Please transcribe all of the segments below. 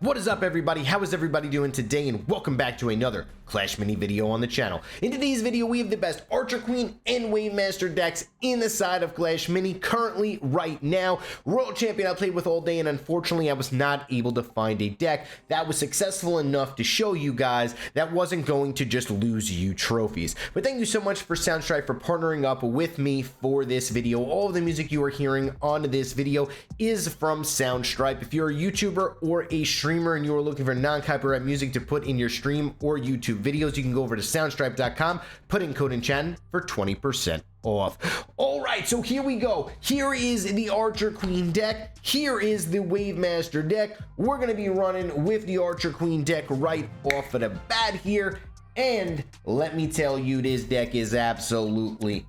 What is up, everybody? How is everybody doing today? And welcome back to another Clash Mini video on the channel. In today's video, we have the best Archer Queen and Wave Master decks in the side of Clash Mini currently right now. Royal Champion I played with all day, and unfortunately I was not able to find a deck that was successful enough to show you guys that wasn't going to just lose you trophies. But thank you so much for Soundstripe for partnering up with me for this video. All of the music you are hearing on this video is from Soundstripe. If you're a YouTuber or a streamer and you're looking for non-copyright music to put in your stream or YouTube videos, you can go over to soundstripe.com, put in code Enchatin for 20% off. All right, so here we go. Here is the Archer Queen deck. Here is the Wave Master deck. We're going to be running with the Archer Queen deck right off of the bat here. And let me tell you, this deck is absolutely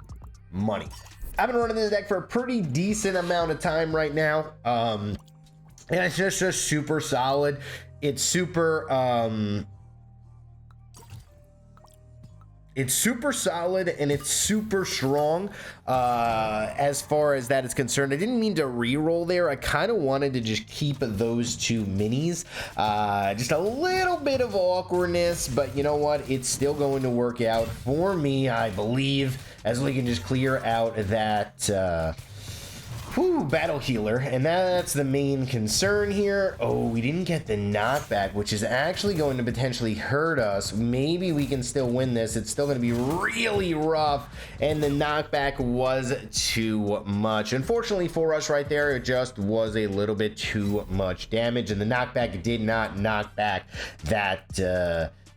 money. I've been running this deck for a pretty decent amount of time right now. And it's just super solid. It's super solid, and it's super strong as far as that is concerned. I didn't mean to re-roll there. I kind of wanted to just keep those two minis. Just a little bit of awkwardness, but you know what? It's still going to work out for me, I believe, as we can just clear out that battle healer, and that's the main concern here. Oh, we didn't get the knockback, which is actually going to potentially hurt us. Maybe we can still win this. It's still going to be really rough, and the knockback was too much. Unfortunately for us right there, it just was a little bit too much damage, and the knockback did not knock back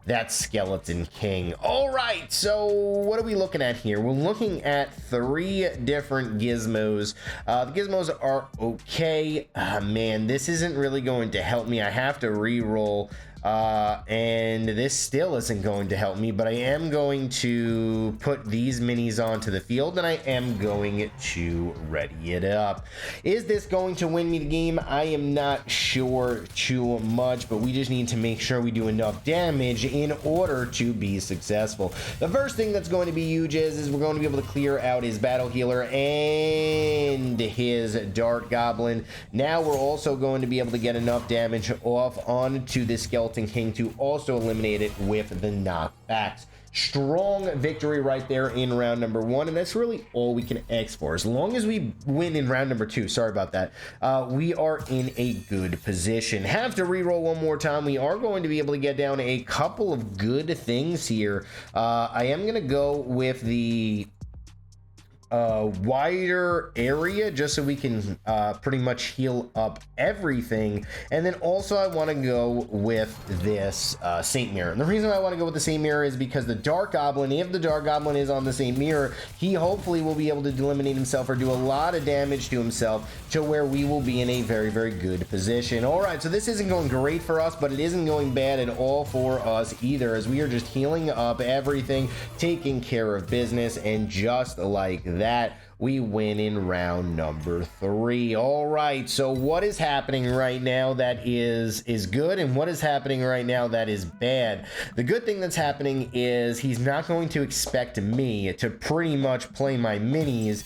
that Skeleton King. All right, so what are we looking at here? We're looking at 3 different gizmos. The gizmos are okay. Man, this isn't really going to help me. I have to re-roll, and this still isn't going to help me, but I am going to put these minis onto the field, and I am going to ready it up. Is this going to win me the game? I am not sure too much, but we just need to make sure we do enough damage in order to be successful. The first thing that's going to be huge is we're going to be able to clear out his battle healer and his dart goblin. Now we're also going to be able to get enough damage off onto this Skeleton King to also eliminate it with the knockbacks. Strong victory right there in round number 1, and that's really all we can ask for. As long as we win in round number 2, sorry about that, we are in a good position. Have to re-roll one more time. We are going to be able to get down a couple of good things here. I am going to go with the wider area just so we can pretty much heal up everything. And then also I want to go with this Saint Mirror. And the reason I want to go with the Saint Mirror is because the Dark Goblin, if the Dark Goblin is on the Saint Mirror, he hopefully will be able to eliminate himself or do a lot of damage to himself to where we will be in a very, very good position. All right, so this isn't going great for us, but it isn't going bad at all for us either, as we are just healing up everything, taking care of business, and just like that, we win in round number 3. All right, so what is happening right now that is good, and what is happening right now that is bad? The good thing that's happening is he's not going to expect me to pretty much play my minis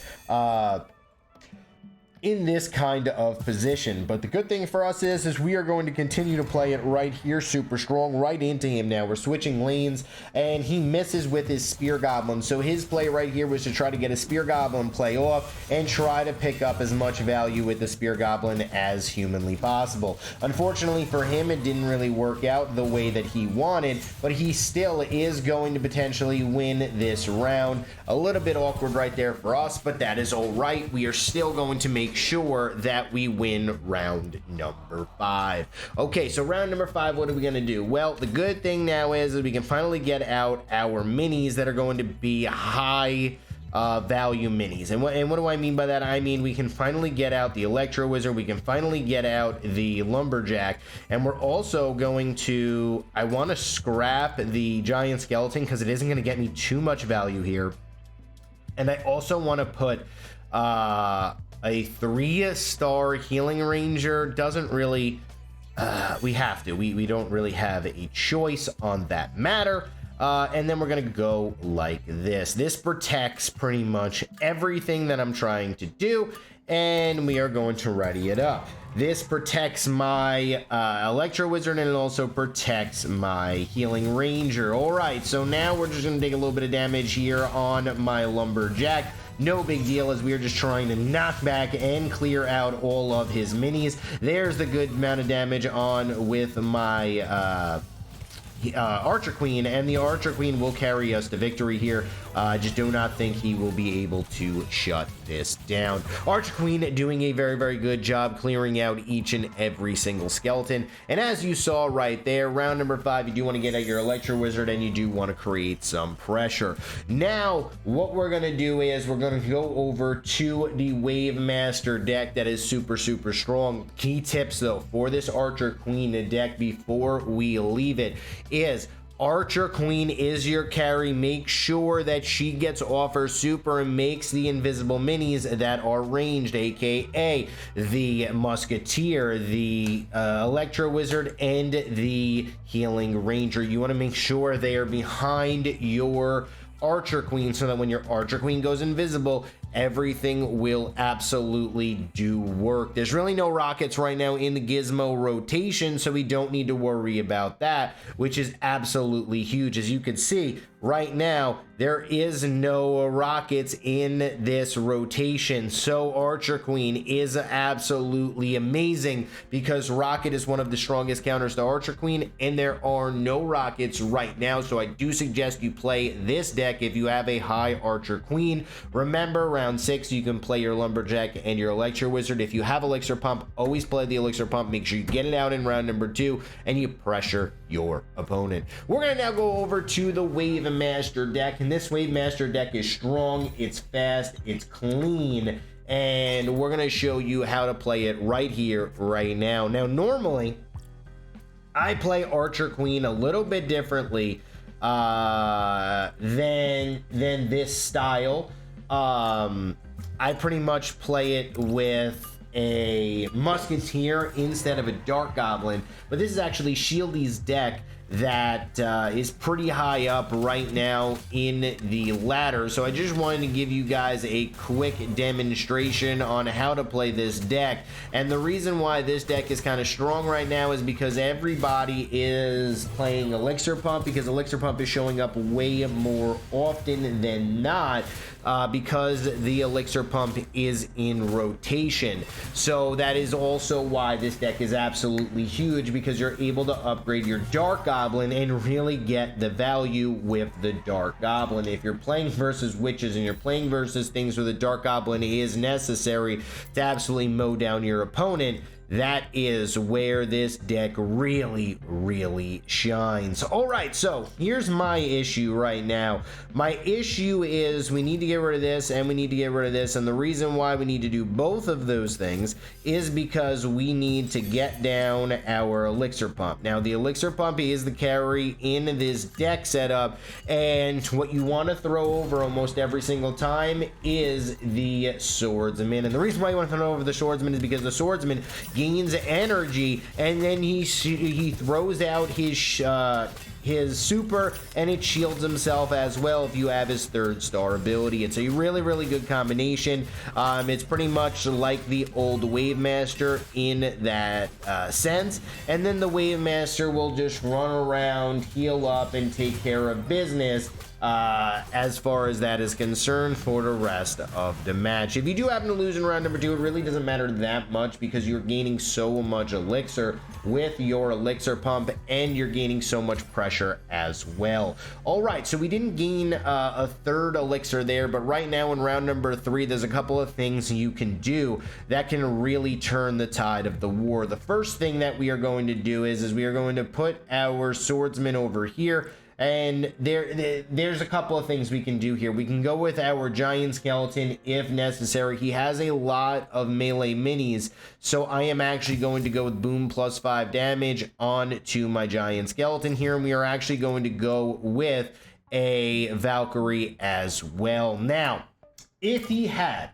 in this kind of position. But the good thing for us is we are going to continue to play it right here, super strong, right into him now. We're switching lanes, and he misses with his Spear Goblin. So his play right here was to try to get a Spear Goblin play off and try to pick up as much value with the Spear Goblin as humanly possible. Unfortunately for him, it didn't really work out the way that he wanted, but he still is going to potentially win this round. A little bit awkward right there for us, but that is all right. We are still going to make sure that we win round number 5. Okay, so round number 5, what are we going to do? Well, the good thing now is we can finally get out our minis that are going to be high value minis. And what do I mean by that? I mean, we can finally get out the Electro Wizard, we can finally get out the Lumberjack, and we're also going to, I want to scrap the Giant Skeleton because it isn't going to get me too much value here. And I also want to put a 3-star Healing Ranger. Doesn't really, we have to, we don't really have a choice on that matter. And then we're gonna go like this. This protects pretty much everything that I'm trying to do, and we are going to ready it up. This protects my Electro Wizard, and it also protects my Healing Ranger. All right, so now we're just going to take a little bit of damage here on my Lumberjack. No big deal, as we are just trying to knock back and clear out all of his minis. There's the good amount of damage on with my Archer Queen, and the Archer Queen will carry us to victory here. I just do not think he will be able to shut this down. Archer Queen doing a very, very good job clearing out each and every single skeleton. And as you saw right there, round number 5, you do want to get out your Electro Wizard, and you do want to create some pressure. Now, what we're going to do is we're going to go over to the Wave Master deck that is super, super strong. Key tips, though, for this Archer Queen deck before we leave it is Archer Queen is your carry. Make sure that she gets off her super and makes the invisible minis that are ranged, aka the Musketeer, the Electro Wizard, and the Healing Ranger. You want to make sure they are behind your Archer Queen so that when your Archer Queen goes invisible, everything will absolutely do work. There's really no rockets right now in the Gizmo rotation, so we don't need to worry about that, which is absolutely huge. As you can see right now, there is no rockets in this rotation, so Archer Queen is absolutely amazing because rocket is one of the strongest counters to Archer Queen, and there are no rockets right now. So I do suggest you play this deck if you have a high Archer Queen. Remember, round 6 you can play your Lumberjack and your Elixir Wizard. If you have Elixir Pump, always play the Elixir Pump. Make sure you get it out in round number 2 and you pressure your opponent. We're gonna now go over to the Wave Master deck, and this Wave Master deck is strong, it's fast, it's clean, and we're gonna show you how to play it right here, right now. Now, normally I play Archer Queen a little bit differently than this style. I pretty much play it with a Musketeer instead of a Dark Goblin, but this is actually Shieldy's deck that is pretty high up right now in the ladder. So I just wanted to give you guys a quick demonstration on how to play this deck. And the reason why this deck is kind of strong right now is because everybody is playing Elixir Pump, because Elixir Pump is showing up way more often than not. Because the Elixir Pump is in rotation. So that is also why this deck is absolutely huge, because you're able to upgrade your Dark Goblin and really get the value with the Dark Goblin. If you're playing versus witches and you're playing versus things where the Dark Goblin is necessary to absolutely mow down your opponent, that is where this deck really, really shines. All right, so here's my issue right now. My issue is we need to get rid of this and we need to get rid of this, and the reason why we need to do both of those things is because we need to get down our Elixir Pump. Now, the Elixir Pump is the carry in this deck setup, and what you want to throw over almost every single time is the Swordsman. And the reason why you want to throw over the Swordsman is because the Swordsman gains energy, and then he throws out his super, and it shields himself as well if you have his 3rd star ability. It's a really, really good combination. It's pretty much like the old Wave Master in that sense, and then the Wave Master will just run around, heal up, and take care of business as far as that is concerned for the rest of the match. If you do happen to lose in round number 2, it really doesn't matter that much because you're gaining so much elixir with your Elixir Pump, and you're gaining so much pressure as well. All right, so we didn't gain a 3rd elixir there, but right now in round number 3, there's a couple of things you can do that can really turn the tide of the war. The first thing that we are going to do is we are going to put our Swordsman over here. And there's a couple of things we can do here. We can go with our Giant Skeleton if necessary. He has a lot of melee minis, so I am actually going to go with Boom plus 5 damage on to my Giant Skeleton here, and we are actually going to go with a Valkyrie as well. Now, if he had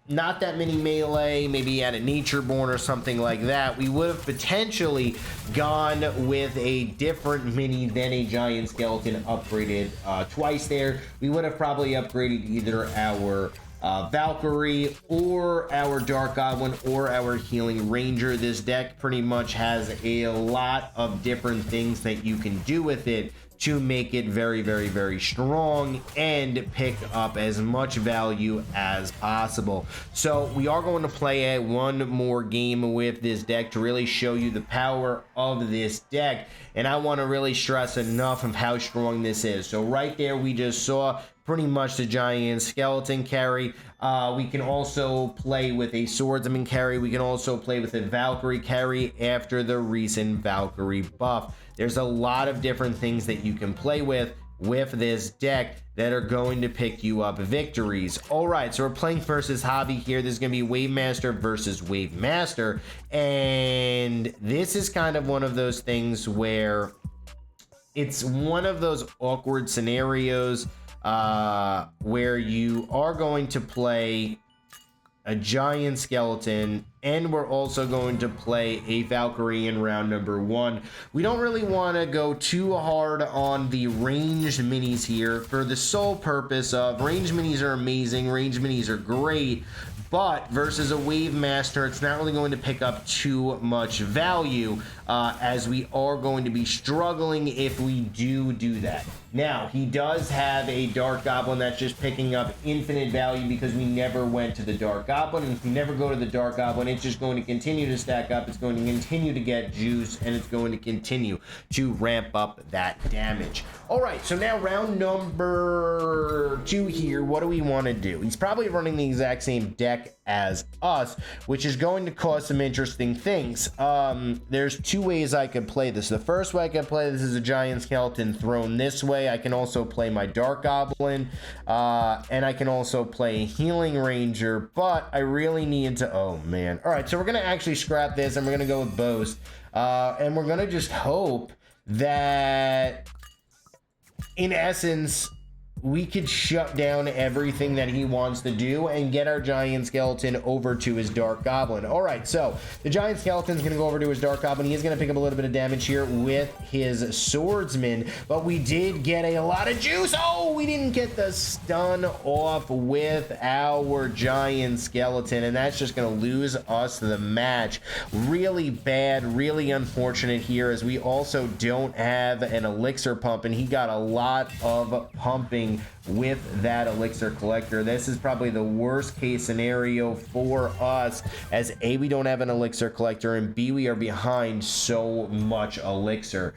not that many melee, maybe he had a Natureborn or something like that, we would have potentially gone with a different mini than a Giant Skeleton upgraded twice there. We would have probably upgraded either our Valkyrie or our Dark Goblin or our Healing Ranger. This deck pretty much has a lot of different things that you can do with it to make it very, very, very strong and pick up as much value as possible. So we are going to play one more game with this deck to really show you the power of this deck, and I want to really stress enough of how strong this is. So right there we just saw pretty much the giant skeleton carry. We can also play with a swordsman carry. We can also play with a Valkyrie carry after the recent Valkyrie buff. There's a lot of different things that you can play with this deck that are going to pick you up victories. All right, so we're playing versus Hobby here. This is going to be Wave Master versus Wave Master, and this is kind of one of those things where it's one of those awkward scenarios where you are going to play a giant skeleton, and we're also going to play a Valkyrie in round number 1. We don't really want to go too hard on the ranged minis here for the sole purpose of ranged minis are amazing, ranged minis are great, but versus a Wave Master, it's not really going to pick up too much value, as we are going to be struggling if we do that. Now, he does have a Dark Goblin that's just picking up infinite value because we never went to the Dark Goblin, and if we never go to the Dark Goblin, it's just going to continue to stack up, it's going to continue to get juice, and it's going to continue to ramp up that damage. All right, so now round number 2 here, what do we want to do? He's probably running the exact same deck as us, which is going to cause some interesting things. There's 2 ways I could play this. The first way I could play this is a giant skeleton thrown this way. I can also play my Dark Goblin, and I can also play a Healing Ranger, but I really need to, oh man. All right, so we're gonna actually scrap this and we're gonna go with Boast, and we're gonna just hope that in essence we could shut down everything that he wants to do and get our giant skeleton over to his Dark Goblin. All right, so the giant skeleton is going to go over to his Dark Goblin. He is going to pick up a little bit of damage here with his swordsman, but we did get a lot of juice. Oh, we didn't get the stun off with our giant skeleton, and that's just going to lose us the match. Really bad, really unfortunate here, as we also don't have an elixir pump, and he got a lot of pumping with that elixir collector. This is probably the worst case scenario for us, as A, we don't have an elixir collector, and B, we are behind so much elixir.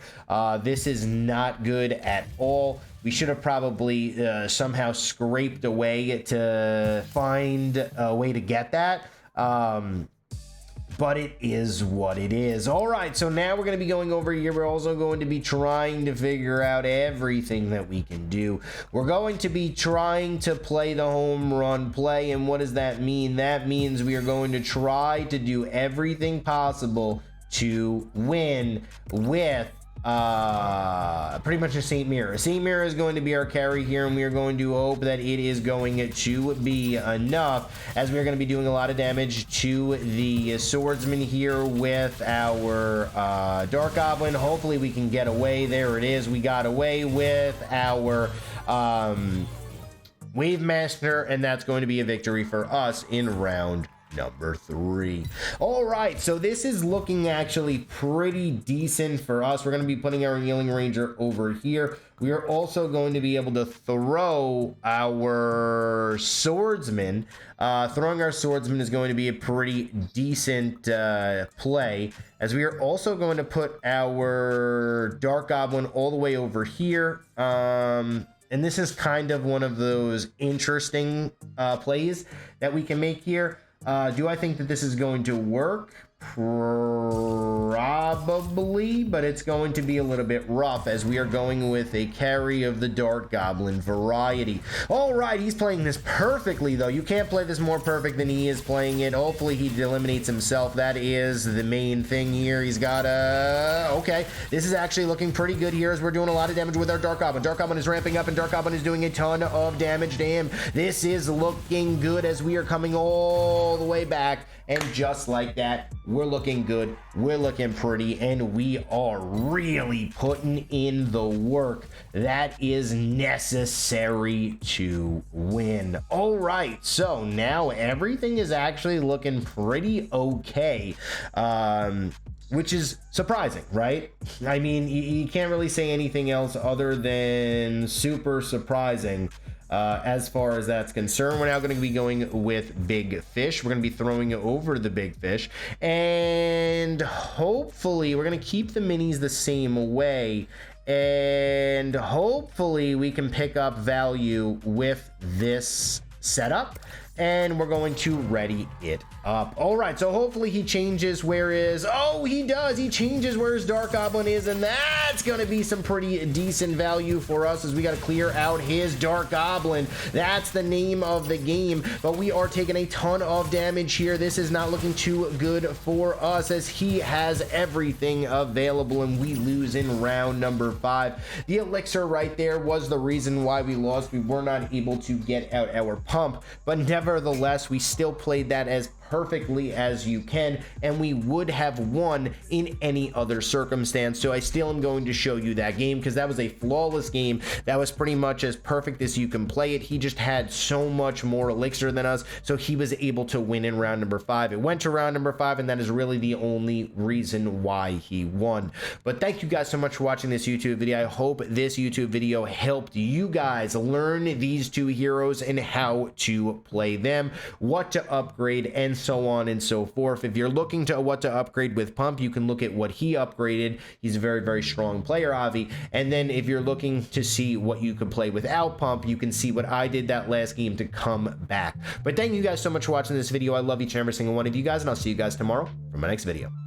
This is not good at all. We should have probably somehow scraped away to find a way to get that. But it is what it is. All right, so now we're going to be going over here. We're also going to be trying to figure out everything that we can do. We're going to be trying to play the home run play, and what does that mean? That means we are going to try to do everything possible to win with pretty much a Saint Mirror. Saint Mirror is going to be our carry here, and we are going to hope that it is going to be enough, as we are going to be doing a lot of damage to the swordsman here with our Dark Goblin. Hopefully we can get away. There it is. We got away with our Wave Master, and that's going to be a victory for us in round number 3. All right, so this is looking actually pretty decent for us. We're going to be putting our Healing Ranger over here. We are also going to be able to throw our swordsman. Throwing our swordsman is going to be a pretty decent play, as we are also going to put our Dark Goblin all the way over here. And this is kind of one of those interesting plays that we can make here. Do I think that this is going to work? Probably, but it's going to be a little bit rough, as we are going with a carry of the Dark Goblin variety. All right, he's playing this perfectly, though. You can't play this more perfect than he is playing it. Hopefully he eliminates himself. That is the main thing here. He's got a... Okay, this is actually looking pretty good here, as we're doing a lot of damage with our Dark Goblin. Dark Goblin is ramping up, and Dark Goblin is doing a ton of damage to him. This is looking good, as we are coming all the way back, and just like that, we're looking good, we're looking pretty, and we are really putting in the work that is necessary to win. All right, so now everything is actually looking pretty okay, which is surprising, right? I mean, you can't really say anything else other than super surprising. As far as that's concerned, we're now going to be going with big fish. We're going to be throwing over the big fish, and hopefully we're going to keep the minis the same way, and hopefully we can pick up value with this setup, and we're going to ready it up. All right, so hopefully he changes where his, oh, he does, he changes where his Dark Goblin is, and that's gonna be some pretty decent value for us, as we got to clear out his Dark Goblin. That's the name of the game, but we are taking a ton of damage here. This is not looking too good for us, as he has everything available, and we lose in round number 5. The elixir right there was the reason why we lost. We were not able to get out our pump, but nevertheless, we still played that as perfectly as you can, and we would have won in any other circumstance. So I still am going to show you that game, because that was a flawless game. That was pretty much as perfect as you can play it. He just had so much more elixir than us, so he was able to win in round number 5. It went to round number 5, and that is really the only reason why he won. But thank you guys so much for watching this YouTube video. I hope this YouTube video helped you guys learn these two heroes and how to play them, what to upgrade, and so on and so forth. If you're looking to what to upgrade with pump, you can look at what he upgraded. He's a very, very strong player, Avi. And then if you're looking to see what you could play without pump, you can see what I did that last game to come back. But thank you guys so much for watching this video. I love each and every single one of you guys, and I'll see you guys tomorrow for my next video.